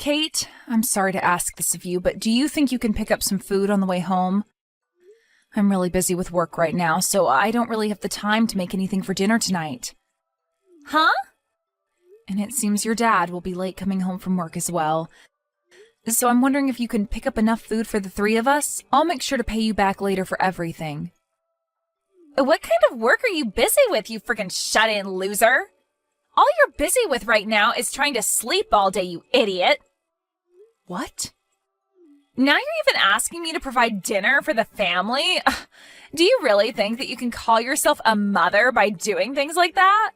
Kate, I'm sorry to ask this of you, but do you think you can pick up some food on the way home? I'm really busy with work right now, so I don't really have the time to make anything for dinner tonight. Huh? And it seems your dad will be late coming home from work as well. So I'm wondering if you can pick up enough food for the three of us. I'll make sure to pay you back later for everything. What kind of work are you busy with, you freaking shut-in loser? All you're busy with right now is trying to sleep all day, you idiot. What? Now you're even asking me to provide dinner for the family? Do you really think that you can call yourself a mother by doing things like that?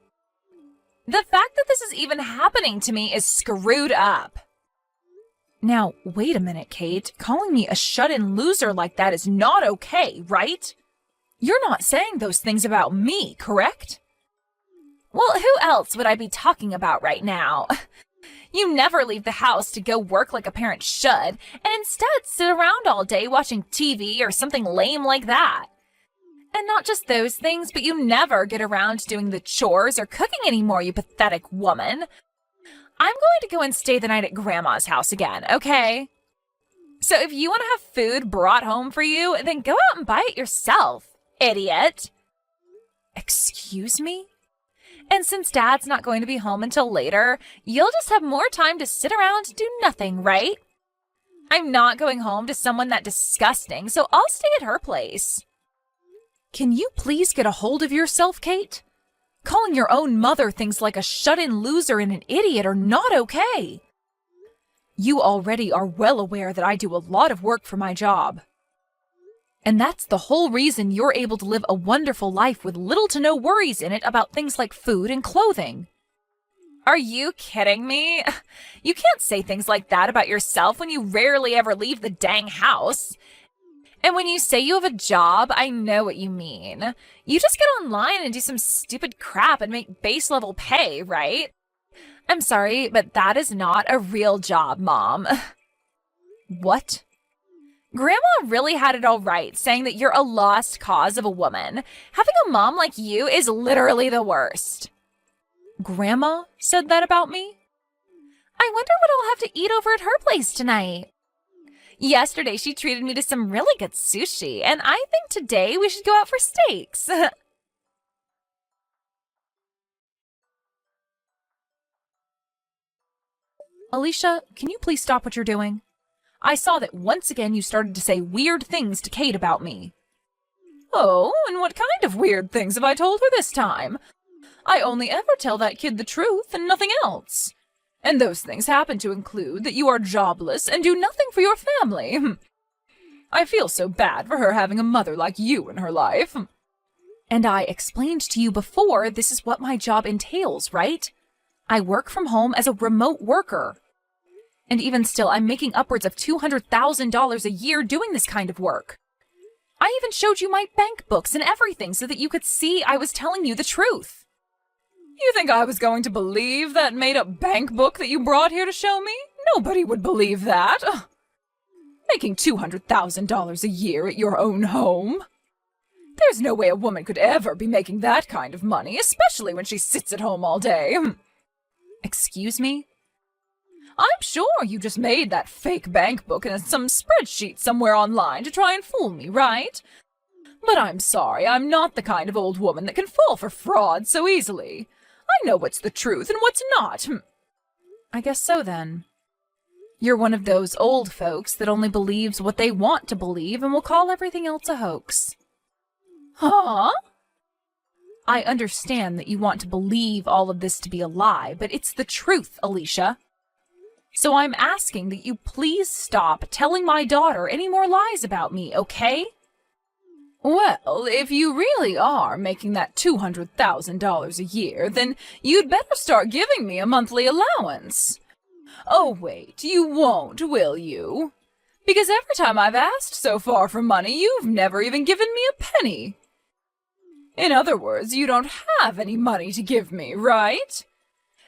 The fact that this is even happening to me is screwed up. Now, wait a minute, Kate. Calling me a shut-in loser like that is not okay, right? You're not saying those things about me, correct? Well, who else would I be talking about right now? You never leave the house to go work like a parent should, and instead sit around all day watching TV or something lame like that. And not just those things, but you never get around to doing the chores or cooking anymore, you pathetic woman. I'm going to go and stay the night at Grandma's house again, okay? So if you want to have food brought home for you, then go out and buy it yourself, idiot. Excuse me? And since Dad's not going to be home until later, you'll just have more time to sit around and do nothing, right? I'm not going home to someone that disgusting, so I'll stay at her place. Can you please get a hold of yourself, Kate? Calling your own mother things like a shut-in loser and an idiot are not okay. You already are well aware that I do a lot of work for my job. And that's the whole reason you're able to live a wonderful life with little to no worries in it about things like food and clothing. Are you kidding me? You can't say things like that about yourself when you rarely ever leave the dang house. And when you say you have a job, I know what you mean. You just get online and do some stupid crap and make base level pay, right? I'm sorry, but that is not a real job, Mom. What? Grandma really had it all right, saying that you're a lost cause of a woman. Having a mom like you is literally the worst. Grandma said that about me? I wonder what I'll have to eat over at her place tonight. Yesterday, she treated me to some really good sushi, and I think today we should go out for steaks. Alicia, can you please stop what you're doing? I saw that once again you started to say weird things to Kate about me. Oh, and what kind of weird things have I told her this time? I only ever tell that kid the truth and nothing else. And those things happen to include that you are jobless and do nothing for your family. I feel so bad for her having a mother like you in her life. And I explained to you before this is what my job entails, right? I work from home as a remote worker. And even still, I'm making upwards of $200,000 a year doing this kind of work. I even showed you my bank books and everything so that you could see I was telling you the truth. You think I was going to believe that made-up bank book that you brought here to show me? Nobody would believe that. Ugh. Making $200,000 a year at your own home? There's no way a woman could ever be making that kind of money, especially when she sits at home all day. Excuse me? I'm sure you just made that fake bank book in some spreadsheet somewhere online to try and fool me, right? But I'm sorry, I'm not the kind of old woman that can fall for fraud so easily. I know what's the truth and what's not. I guess so, then. You're one of those old folks that only believes what they want to believe and will call everything else a hoax. Huh? I understand that you want to believe all of this to be a lie, but it's the truth, Alicia. So I'm asking that you please stop telling my daughter any more lies about me, okay? Well, if you really are making that $200,000 a year, then you'd better start giving me a monthly allowance. Oh, wait, you won't, will you? Because every time I've asked so far for money, you've never even given me a penny. In other words, you don't have any money to give me, right?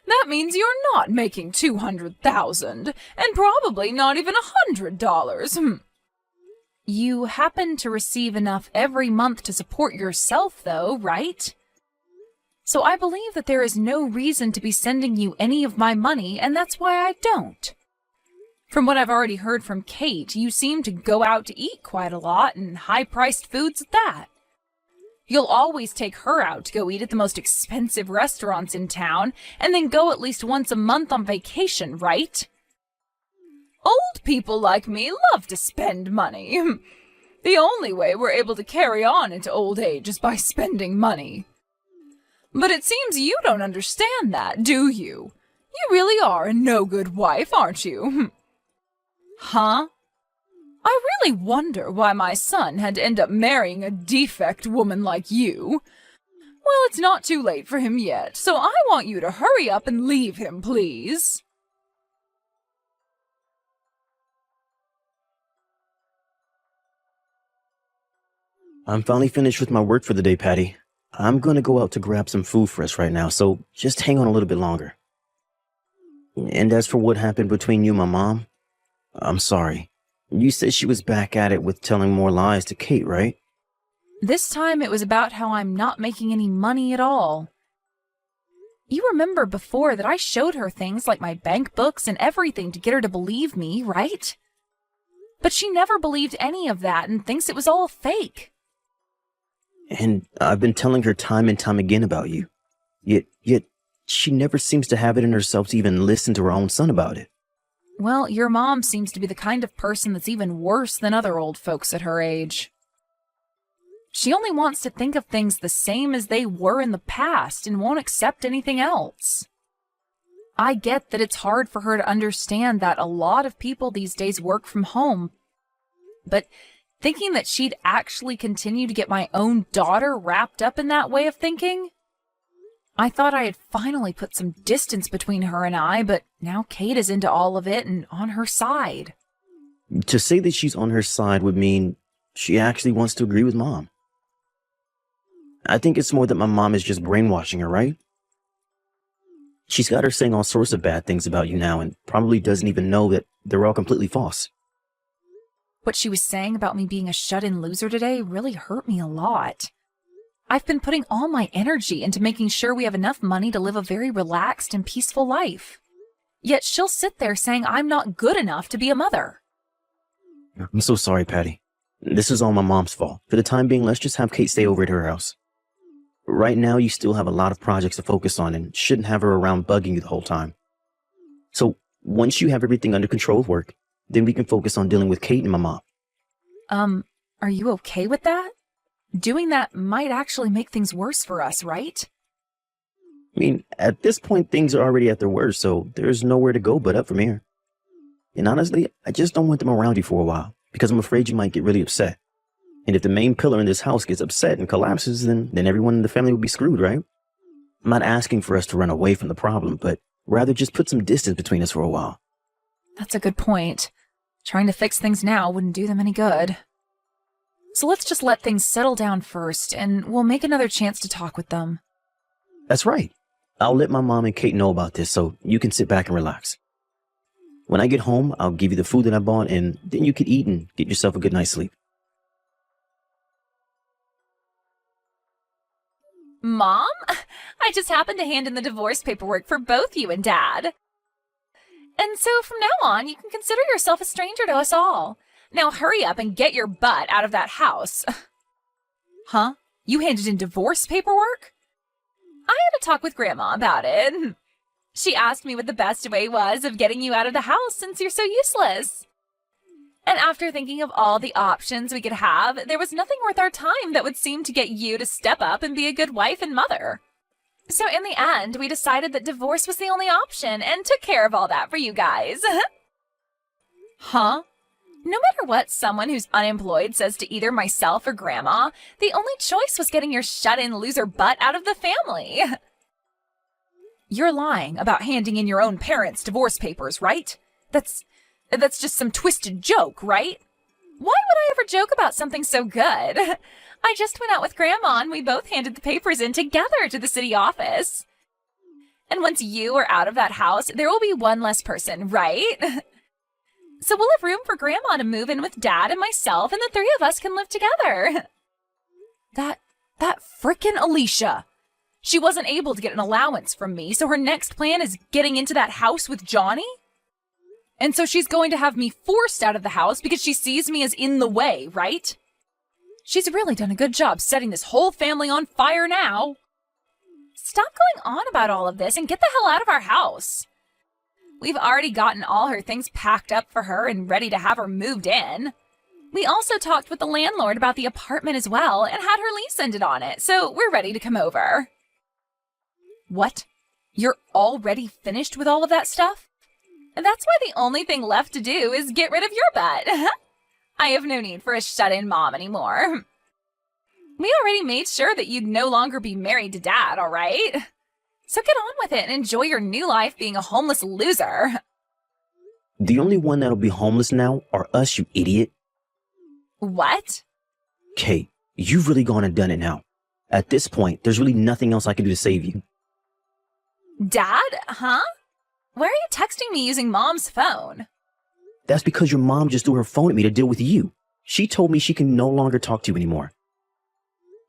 That means you're not making $200,000, and probably not even $100. You happen to receive enough every month to support yourself, though, right? So I believe that there is no reason to be sending you any of my money, and that's why I don't. From what I've already heard from Kate, you seem to go out to eat quite a lot, and high-priced foods at that. You'll always take her out to go eat at the most expensive restaurants in town, and then go at least once a month on vacation, right? Old people like me love to spend money. The only way we're able to carry on into old age is by spending money. But it seems you don't understand that, do you? You really are a no-good wife, aren't you? Huh? I really wonder why my son had to end up marrying a defect woman like you. Well, it's not too late for him yet, so I want you to hurry up and leave him, please. I'm finally finished with my work for the day, Patty. I'm gonna go out to grab some food for us right now, so just hang on a little bit longer. And as for what happened between you and my mom, I'm sorry. You said she was back at it with telling more lies to Kate, right? This time it was about how I'm not making any money at all. You remember before that I showed her things like my bank books and everything to get her to believe me, right? But she never believed any of that and thinks it was all fake. And I've been telling her time and time again about you. Yet she never seems to have it in herself to even listen to her own son about it. Well, your mom seems to be the kind of person that's even worse than other old folks at her age. She only wants to think of things the same as they were in the past and won't accept anything else. I get that it's hard for her to understand that a lot of people these days work from home, but thinking that she'd actually continue to get my own daughter wrapped up in that way of thinking? I thought I had finally put some distance between her and I, but now Kate is into all of it and on her side. To say that she's on her side would mean she actually wants to agree with Mom. I think it's more that my mom is just brainwashing her, right? She's got her saying all sorts of bad things about you now and probably doesn't even know that they're all completely false. What she was saying about me being a shut-in loser today really hurt me a lot. I've been putting all my energy into making sure we have enough money to live a very relaxed and peaceful life. Yet she'll sit there saying I'm not good enough to be a mother. I'm so sorry, Patty. This is all my mom's fault. For the time being, let's just have Kate stay over at her house. Right now, you still have a lot of projects to focus on and shouldn't have her around bugging you the whole time. So once you have everything under control of work, then we can focus on dealing with Kate and my mom. Are you okay with that? Doing that might actually make things worse for us, right? I mean, at this point, things are already at their worst, so there's nowhere to go but up from here. And honestly, I just don't want them around you for a while, because I'm afraid you might get really upset. And if the main pillar in this house gets upset and collapses, then everyone in the family will be screwed, right? I'm not asking for us to run away from the problem, but rather just put some distance between us for a while. That's a good point. Trying to fix things now wouldn't do them any good. So let's just let things settle down first, and we'll make another chance to talk with them. That's right. I'll let my mom and Kate know about this so you can sit back and relax. When I get home, I'll give you the food that I bought, and then you can eat and get yourself a good night's sleep. Mom, I just happened to hand in the divorce paperwork for both you and Dad. And so from now on, you can consider yourself a stranger to us all. Now hurry up and get your butt out of that house. Huh? You handed in divorce paperwork? I had a talk with Grandma about it. She asked me what the best way was of getting you out of the house since you're so useless. And after thinking of all the options we could have, there was nothing worth our time that would seem to get you to step up and be a good wife and mother. So in the end, we decided that divorce was the only option and took care of all that for you guys. Huh? No matter what someone who's unemployed says to either myself or Grandma, the only choice was getting your shut-in loser butt out of the family. You're lying about handing in your own parents' divorce papers, right? That's just some twisted joke, right? Why would I ever joke about something so good? I just went out with Grandma and we both handed the papers in together to the city office. And once you are out of that house, there will be one less person, right? So we'll have room for Grandma to move in with Dad and myself, and the three of us can live together. That frickin' Alicia. She wasn't able to get an allowance from me, so her next plan is getting into that house with Johnny? And so she's going to have me forced out of the house because she sees me as in the way, right? She's really done a good job setting this whole family on fire now. Stop going on about all of this and get the hell out of our house. We've already gotten all her things packed up for her and ready to have her moved in. We also talked with the landlord about the apartment as well and had her lease ended on it, so we're ready to come over. What? You're already finished with all of that stuff? That's why the only thing left to do is get rid of your butt. I have no need for a shut-in mom anymore. We already made sure that you'd no longer be married to Dad, all right? So get on with it and enjoy your new life being a homeless loser. The only one that'll be homeless now are us, you idiot. What? Kate, you've really gone and done it now. At this point, there's really nothing else I can do to save you. Dad? Huh? Why are you texting me using Mom's phone? That's because your mom just threw her phone at me to deal with you. She told me she can no longer talk to you anymore.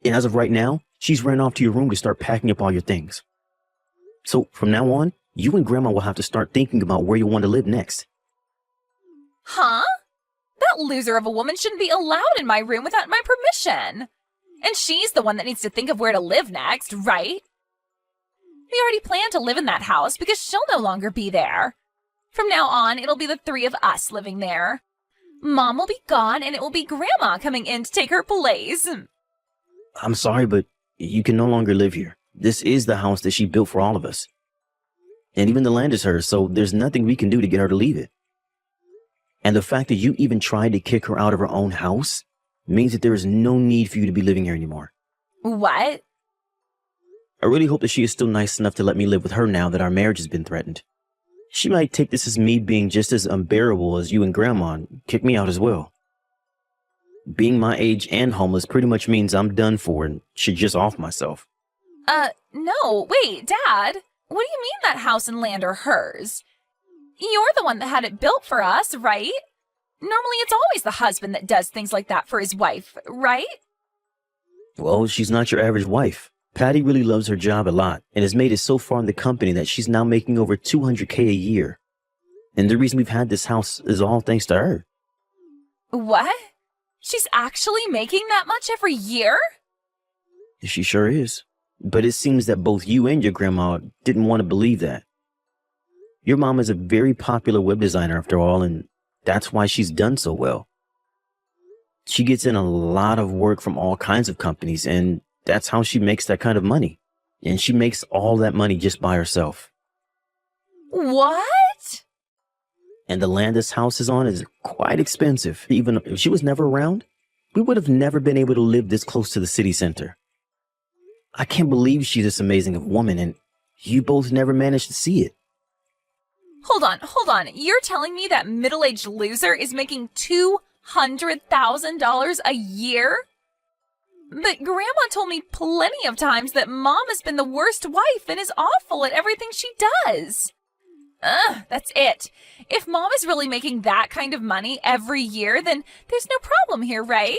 And as of right now, she's ran off to your room to start packing up all your things. So from now on, you and Grandma will have to start thinking about where you want to live next. Huh? That loser of a woman shouldn't be allowed in my room without my permission. And she's the one that needs to think of where to live next, right? We already plan to live in that house because she'll no longer be there. From now on, it'll be the three of us living there. Mom will be gone and it will be Grandma coming in to take her place. I'm sorry, but you can no longer live here. This is the house that she built for all of us. And even the land is hers, so there's nothing we can do to get her to leave it. And the fact that you even tried to kick her out of her own house means that there is no need for you to be living here anymore. What? I really hope that she is still nice enough to let me live with her now that our marriage has been threatened. She might take this as me being just as unbearable as you and Grandma and kick me out as well. Being my age and homeless pretty much means I'm done for and should just off myself. No, wait, Dad. What do you mean that house and land are hers? You're the one that had it built for us, right? Normally it's always the husband that does things like that for his wife, right? Well, she's not your average wife. Patty really loves her job a lot and has made it so far in the company that she's now making over $200K a year. And the reason we've had this house is all thanks to her. What? She's actually making that much every year? She sure is. But it seems that both you and your grandma didn't want to believe that. Your mom is a very popular web designer after all, and that's why she's done so well. She gets in a lot of work from all kinds of companies, and that's how she makes that kind of money. And she makes all that money just by herself. What? And the land this house is on is quite expensive. Even if she was never around, we would have never been able to live this close to the city center. I can't believe she's this amazing of a woman, and you both never managed to see it. Hold on. You're telling me that middle-aged loser is making $200,000 a year? But Grandma told me plenty of times that Mom has been the worst wife and is awful at everything she does. That's it. If Mom is really making that kind of money every year, then there's no problem here, right?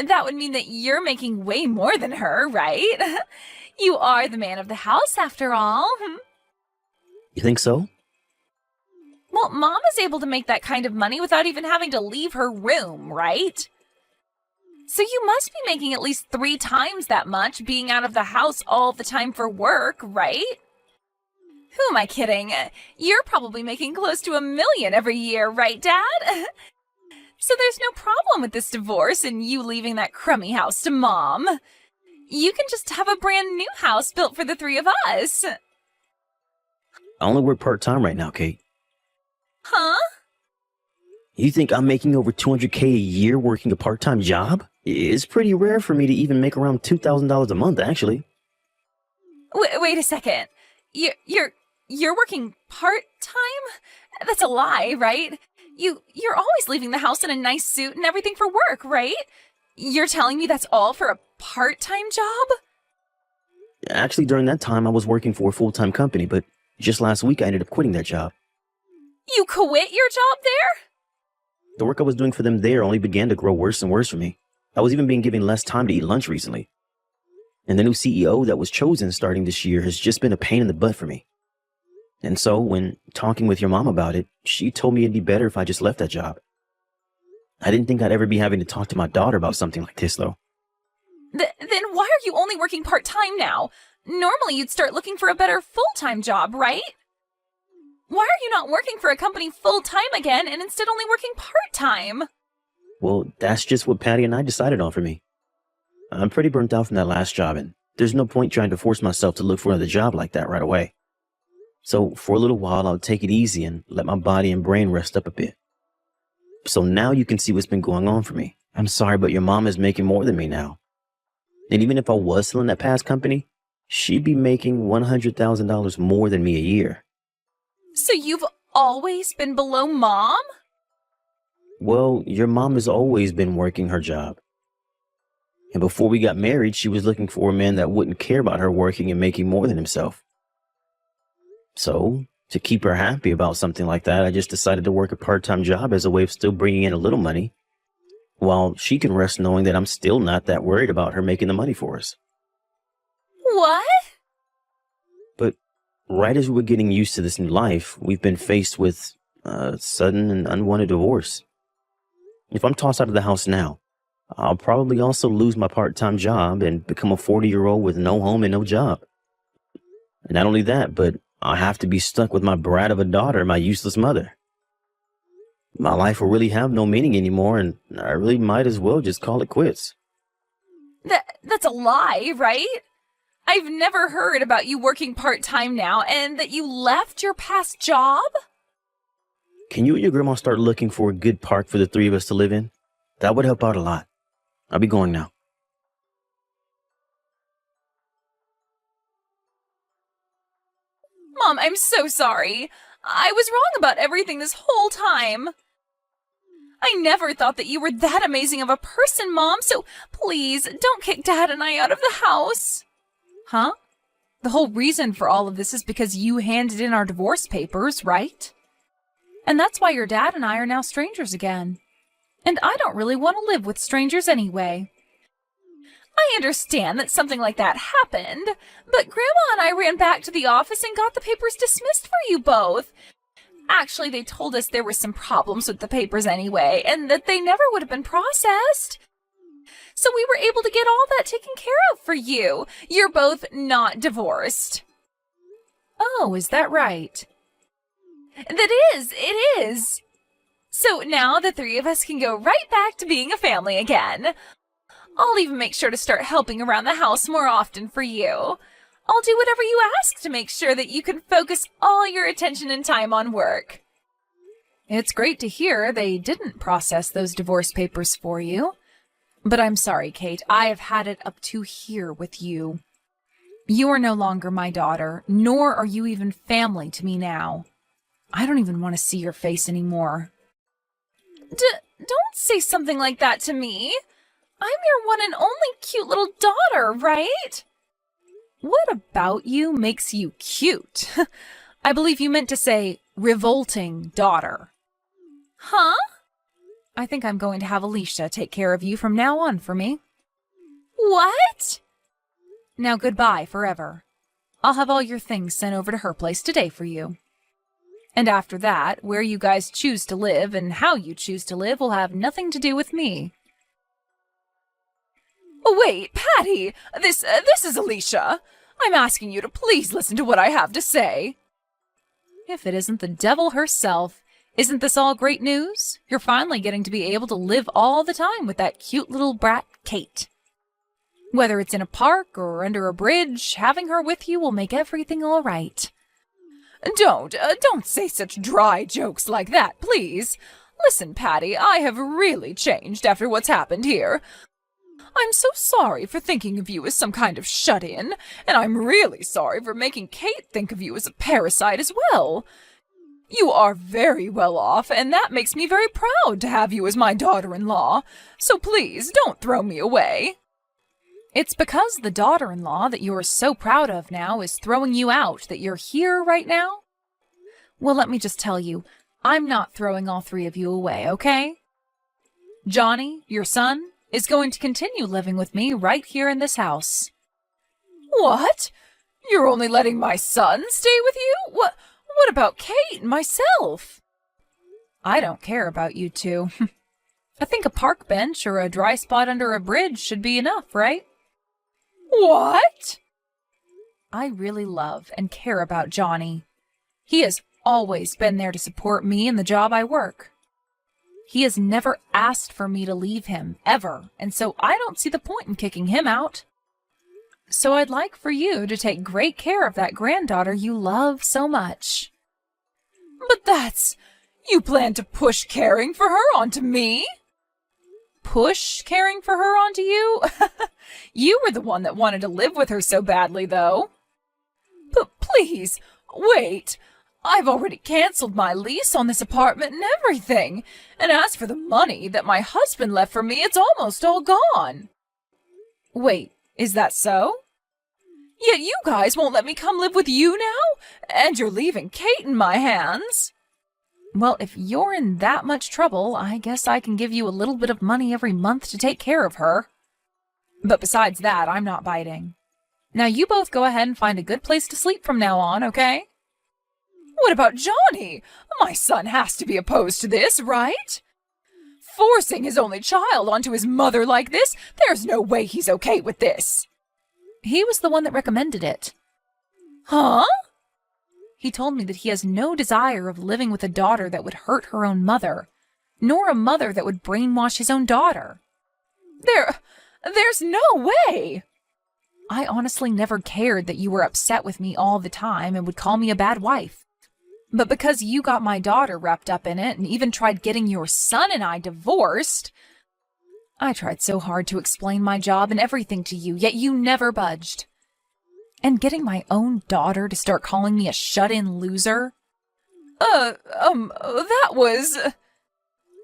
That would mean that you're making way more than her, right? You are the man of the house, after all. You think so? Well, Mom is able to make that kind of money without even having to leave her room, right? So you must be making at least 3 times that much being out of the house all the time for work, right? Who am I kidding? You're probably making close to $1 million every year, right, Dad? So there's no problem with this divorce and you leaving that crummy house to Mom. You can just have a brand new house built for the 3 of us. I only work part-time right now, Kate. Huh? You think I'm making over $200K a year working a part-time job? It's pretty rare for me to even make around $2,000 a month, actually. Wait a second. You're working part-time? That's a lie, right? You're always leaving the house in a nice suit and everything for work, right? You're telling me that's all for a part-time job? Actually, during that time, I was working for a full-time company, but just last week I ended up quitting that job. You quit your job there? The work I was doing for them there only began to grow worse and worse for me. I was even being given less time to eat lunch recently. And the new CEO that was chosen starting this year has just been a pain in the butt for me. And so when talking with your mom about it, she told me it'd be better if I just left that job. I didn't think I'd ever be having to talk to my daughter about something like this, though. Then why are you only working part-time now? Normally you'd start looking for a better full-time job, right? Why are you not working for a company full-time again and instead only working part-time? Well, that's just what Patty and I decided on for me. I'm pretty burnt out from that last job, and there's no point trying to force myself to look for another job like that right away. So for a little while, I'll take it easy and let my body and brain rest up a bit. So now you can see what's been going on for me. I'm sorry, but your mom is making more than me now. And even if I was still in that past company, she'd be making $100,000 more than me a year. So you've always been below Mom? Well, your mom has always been working her job. And before we got married, she was looking for a man that wouldn't care about her working and making more than himself. So, to keep her happy about something like that, I just decided to work a part-time job as a way of still bringing in a little money, while she can rest knowing that I'm still not that worried about her making the money for us. What? But right as we're getting used to this new life, we've been faced with a sudden and unwanted divorce. If I'm tossed out of the house now, I'll probably also lose my part-time job and become a 40-year-old with no home and no job. And not only that, but I'll have to be stuck with my brat of a daughter and my useless mother. My life will really have no meaning anymore, and I really might as well just call it quits. That's a lie, right? I've never heard about you working part-time now and that you left your past job? Can you and your grandma start looking for a good park for the three of us to live in? That would help out a lot. I'll be going now. Mom, I'm so sorry. I was wrong about everything this whole time. I never thought that you were that amazing of a person, Mom, so please don't kick Dad and I out of the house. Huh? The whole reason for all of this is because you handed in our divorce papers, right? And that's why your dad and I are now strangers again. And I don't really want to live with strangers anyway. I understand that something like that happened, but Grandma and I ran back to the office and got the papers dismissed for you both. Actually, they told us there were some problems with the papers anyway, and that they never would have been processed. So we were able to get all that taken care of for you. You're both not divorced. Oh, is that right? It is. So now the three of us can go right back to being a family again. I'll even make sure to start helping around the house more often for you. I'll do whatever you ask to make sure that you can focus all your attention and time on work. It's great to hear they didn't process those divorce papers for you. But I'm sorry, Kate, I have had it up to here with you. You are no longer my daughter, nor are you even family to me now. I don't even want to see your face anymore. Don't say something like that to me. I'm your one and only cute little daughter, right? What about you makes you cute? I believe you meant to say revolting daughter. Huh? I think I'm going to have Alicia take care of you from now on for me. What? Now goodbye forever. I'll have all your things sent over to her place today for you. And after that, where you guys choose to live and how you choose to live will have nothing to do with me. Wait, Patty, this is Alicia. I'm asking you to please listen to what I have to say. If it isn't the devil herself, isn't this all great news? You're finally getting to be able to live all the time with that cute little brat, Kate. Whether it's in a park or under a bridge, having her with you will make everything all right. Don't say such dry jokes like that, please. Listen, Patty, I have really changed after what's happened here. I'm so sorry for thinking of you as some kind of shut-in, and I'm really sorry for making Kate think of you as a parasite as well. You are very well off, and that makes me very proud to have you as my daughter-in-law, so please don't throw me away. It's because the daughter-in-law that you're so proud of now is throwing you out that you're here right now? Well, let me just tell you, I'm not throwing all three of you away, okay? Johnny, your son, is going to continue living with me right here in this house. What? You're only letting my son stay with you? What about Kate and myself? I don't care about you two. I think a park bench or a dry spot under a bridge should be enough, right? What? I really love and care about Johnny. He has always been there to support me in the job I work. He has never asked for me to leave him, ever, and so I don't see the point in kicking him out. So I'd like for you to take great care of that granddaughter you love so much. But you plan to push caring for her onto me? Push caring for her onto you? You were the one that wanted to live with her so badly, though. But please, wait. I've already canceled my lease on this apartment and everything. And as for the money that my husband left for me, it's almost all gone. Wait, is that so? Yet you guys won't let me come live with you now? And you're leaving Kate in my hands? Well, if you're in that much trouble, I guess I can give you a little bit of money every month to take care of her. But besides that, I'm not biting. Now you both go ahead and find a good place to sleep from now on, okay? What about Johnny? My son has to be opposed to this, right? Forcing his only child onto his mother like this, there's no way he's okay with this. He was the one that recommended it. Huh? He told me that he has no desire of living with a daughter that would hurt her own mother, nor a mother that would brainwash his own daughter. There's no way! I honestly never cared that you were upset with me all the time and would call me a bad wife. But because you got my daughter wrapped up in it and even tried getting your son and I divorced, I tried so hard to explain my job and everything to you, yet you never budged. And getting my own daughter to start calling me a shut-in loser? That was...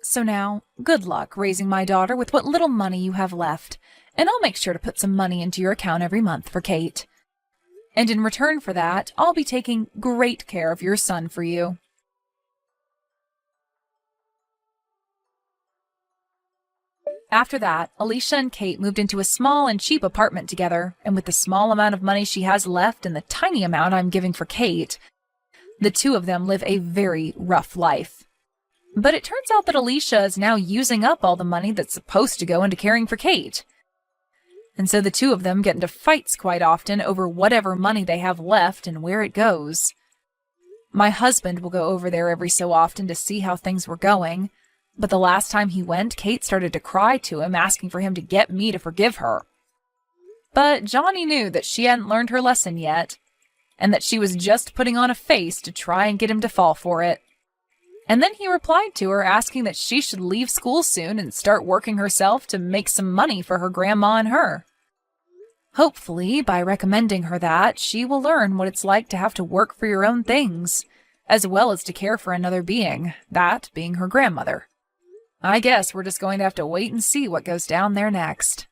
So now, good luck raising my daughter with what little money you have left, and I'll make sure to put some money into your account every month for Kate. And in return for that, I'll be taking great care of your son for you. After that, Alicia and Kate moved into a small and cheap apartment together, and with the small amount of money she has left and the tiny amount I'm giving for Kate, the two of them live a very rough life. But it turns out that Alicia is now using up all the money that's supposed to go into caring for Kate. And so the two of them get into fights quite often over whatever money they have left and where it goes. My husband will go over there every so often to see how things were going, but the last time he went, Kate started to cry to him, asking for him to get me to forgive her. But Johnny knew that she hadn't learned her lesson yet, and that she was just putting on a face to try and get him to fall for it. And then he replied to her, asking that she should leave school soon and start working herself to make some money for her grandma and her. Hopefully, by recommending her that, she will learn what it's like to have to work for your own things, as well as to care for another being, that being her grandmother. I guess we're just going to have to wait and see what goes down there next.